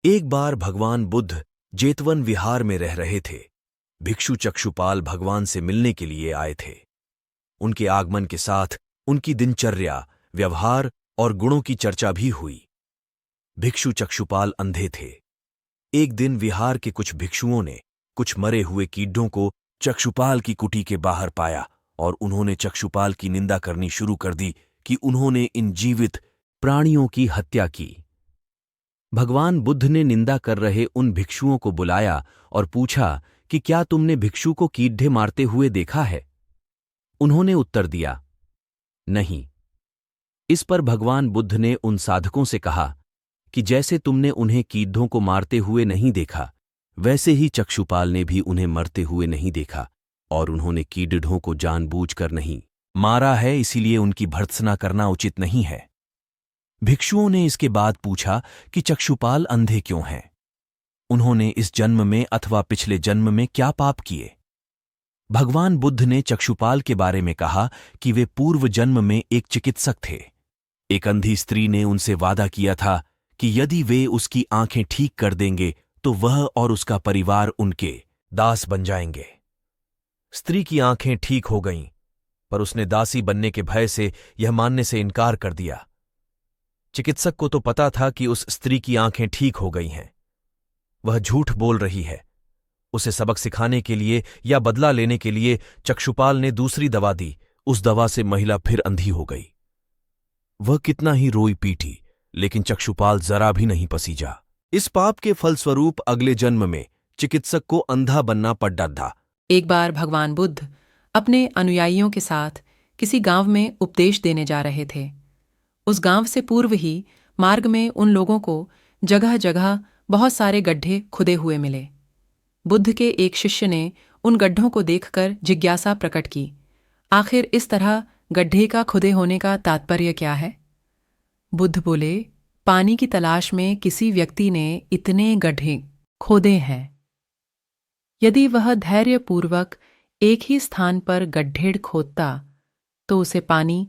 एक बार भगवान बुद्ध जेतवन विहार में रह रहे थे। भिक्षु चक्षुपाल भगवान से मिलने के लिए आए थे। उनके आगमन के साथ उनकी दिनचर्या, व्यवहार और गुणों की चर्चा भी हुई। भिक्षु चक्षुपाल अंधे थे। एक दिन विहार के कुछ भिक्षुओं ने कुछ मरे हुए कीड़ों को चक्षुपाल की कुटी के बाहर पाया और उन्होंने चक्षुपाल की निंदा करनी शुरू कर दी कि उन्होंने इन जीवित प्राणियों की हत्या की। भगवान बुद्ध ने निंदा कर रहे उन भिक्षुओं को बुलाया और पूछा कि क्या तुमने भिक्षु को कीड़े मारते हुए देखा है? उन्होंने उत्तर दिया, नहीं। इस पर भगवान बुद्ध ने उन साधकों से कहा कि जैसे तुमने उन्हें कीड़ों को मारते हुए नहीं देखा, वैसे ही चक्षुपाल ने भी उन्हें मरते हुए नहीं देखा और उन्होंने कीड़ों को जानबूझकर नहीं मारा है, इसीलिए उनकी भर्त्सना करना उचित नहीं है। भिक्षुओं ने इसके बाद पूछा कि चक्षुपाल अंधे क्यों हैं? उन्होंने इस जन्म में अथवा पिछले जन्म में क्या पाप किए? भगवान बुद्ध ने चक्षुपाल के बारे में कहा कि वे पूर्व जन्म में एक चिकित्सक थे। एक अंधी स्त्री ने उनसे वादा किया था कि यदि वे उसकी आंखें ठीक कर देंगे तो वह और उसका परिवार उनके दास बन जाएंगे। स्त्री की आंखें ठीक हो गईं, पर उसने दासी बनने के भय से यह मानने से इनकार कर दिया। चिकित्सक को तो पता था कि उस स्त्री की आंखें ठीक हो गई हैं। वह झूठ बोल रही है। उसे सबक सिखाने के लिए या बदला लेने के लिए चक्षुपाल ने दूसरी दवा दी। उस दवा से महिला फिर अंधी हो गई। वह कितना ही रोई पीटी, लेकिन चक्षुपाल जरा भी नहीं पसीजा। इस पाप के फलस्वरूप अगले जन्म में चिकित्सक को अंधा बनना पड़ था। एक बार भगवान बुद्ध अपने अनुयायियों के साथ किसी गांव में उपदेश देने जा रहे थे। उस गांव से पूर्व ही मार्ग में उन लोगों को जगह जगह बहुत सारे गड्ढे खुदे हुए मिले। बुद्ध के एक शिष्य ने उन गड्ढों को देखकर जिज्ञासा प्रकट की, आखिर इस तरह गड्ढे का खुदे होने का तात्पर्य क्या है? बुद्ध बोले, पानी की तलाश में किसी व्यक्ति ने इतने गड्ढे खोदे हैं। यदि वह धैर्यपूर्वक एक ही स्थान पर गड्ढे खोदता तो उसे पानी